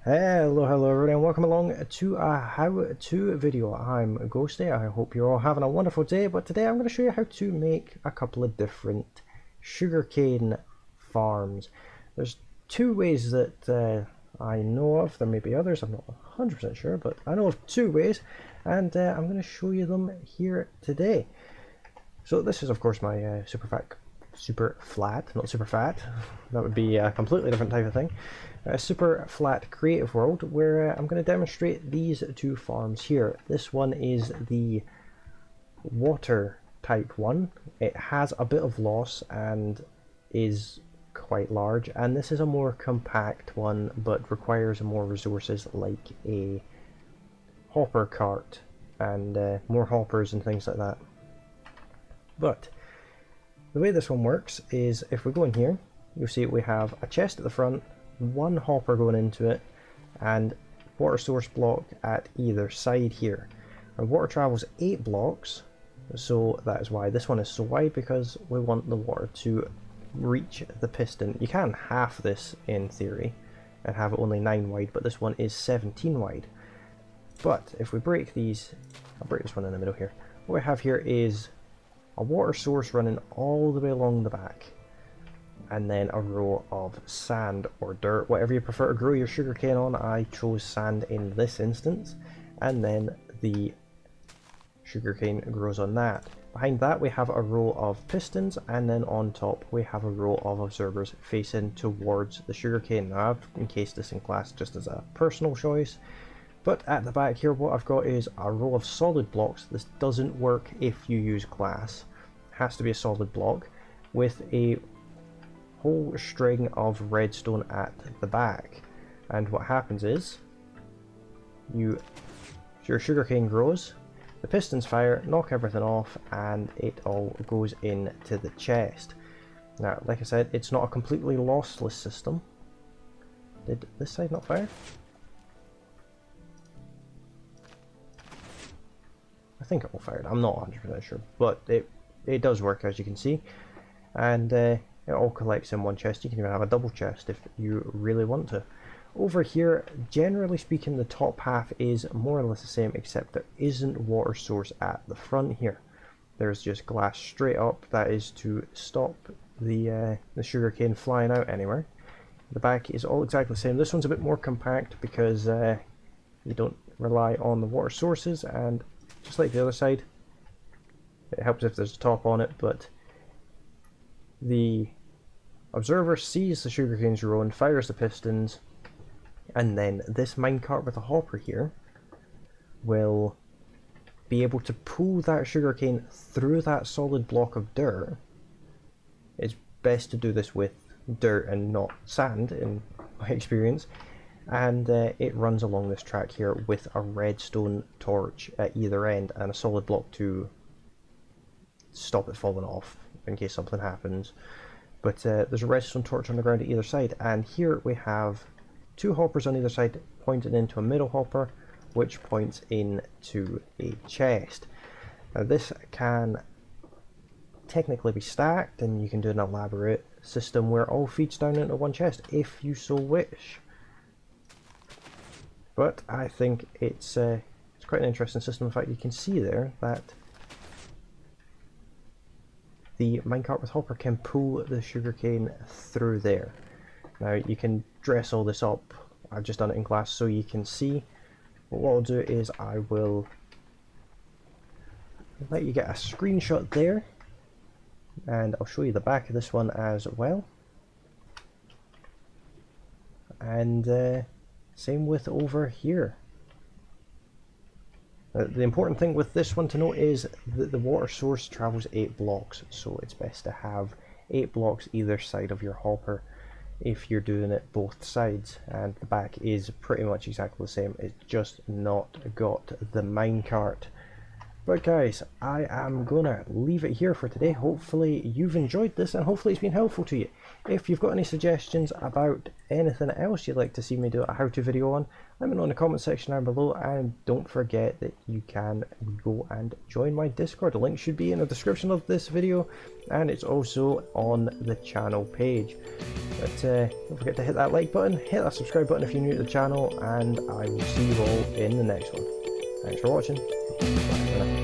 Hello everybody, and welcome along to a how-to video. I'm Ghosty. I hope you're all having a wonderful day, but today I'm going to show you how to make a couple of different sugarcane farms. There's two ways that I know of. There may be others, I'm not 100% sure, but I know of two ways, and I'm going to show you them here today. So this is of course my super flat, not super fat, that would be a completely different type of thing. A super flat creative world where I'm going to demonstrate these two farms here. This one is the water type one. It has a bit of loss and is quite large, and this is a more compact one but requires more resources like a hopper cart and more hoppers and things like that. But the way this one works is if we go in here, you'll see we have a chest at the front, one hopper going into it, and water source block at either side here. Our water travels 8 blocks, so that is why this one is so wide, because we want the water to reach the piston. You can half this in theory and have it only 9 wide, but this one is 17 wide. But if we break these, I'll break this one in the middle here. What we have here is a water source running all the way along the back, and then a row of sand or dirt, whatever you prefer to grow your sugarcane on. I chose sand in this instance, and then the sugarcane grows on that. Behind that we have a row of pistons, and then on top we have a row of observers facing towards the sugarcane. Now I've encased this in glass just as a personal choice, but at the back here what I've got is a row of solid blocks. This doesn't work if you use glass. It has to be a solid block with a whole string of redstone at the back. And what happens is your sugarcane grows, the pistons fire, knock everything off, and it all goes into the chest. Now, like I said, it's not a completely lossless system. Did this side not fire? I think it all fired. I'm not 100% sure, but it does work, as you can see, and it all collects in one chest. You can even have a double chest if you really want to. Over here, generally speaking, the top half is more or less the same, except there isn't water source at the front here. There's just glass straight up. That is to stop the sugarcane flying out anywhere. The back is all exactly the same. This one's a bit more compact because you don't rely on the water sources, and just like the other side, it helps if there's a top on it, but the observer sees the sugarcane's growing, fires the pistons, and then this minecart with a hopper here will be able to pull that sugarcane through that solid block of dirt. It's best to do this with dirt and not sand, in my experience. And it runs along this track here with a redstone torch at either end and a solid block to stop it falling off in case something happens. But there's a redstone torch on the ground at either side, and here we have 2 hoppers on either side pointing into a middle hopper, which points into a chest. Now this can technically be stacked, and you can do an elaborate system where all feeds down into one chest if you so wish. But I think it's quite an interesting system. In fact, you can see there that the minecart with hopper can pull the sugarcane through there. Now you can dress all this up. I've just done it in glass so you can see. But what I'll do is I will let you get a screenshot there, and I'll show you the back of this one as well. And same with over here. The important thing with this one to note is that the water source travels 8 blocks, so it's best to have 8 blocks either side of your hopper if you're doing it both sides. And the back is pretty much exactly the same, it's just not got the minecart But guys, I am gonna leave it here for today. Hopefully you've enjoyed this and hopefully it's been helpful to you. If you've got any suggestions about anything else you'd like to see me do a how-to video on, let me know in the comment section down below, and don't forget that you can go and join my Discord. The link should be in the description of this video and it's also on the channel page. But don't forget to hit that like button, hit that subscribe button if you're new to the channel, and I will see you all in the next one. Thanks for watching. Bye for now.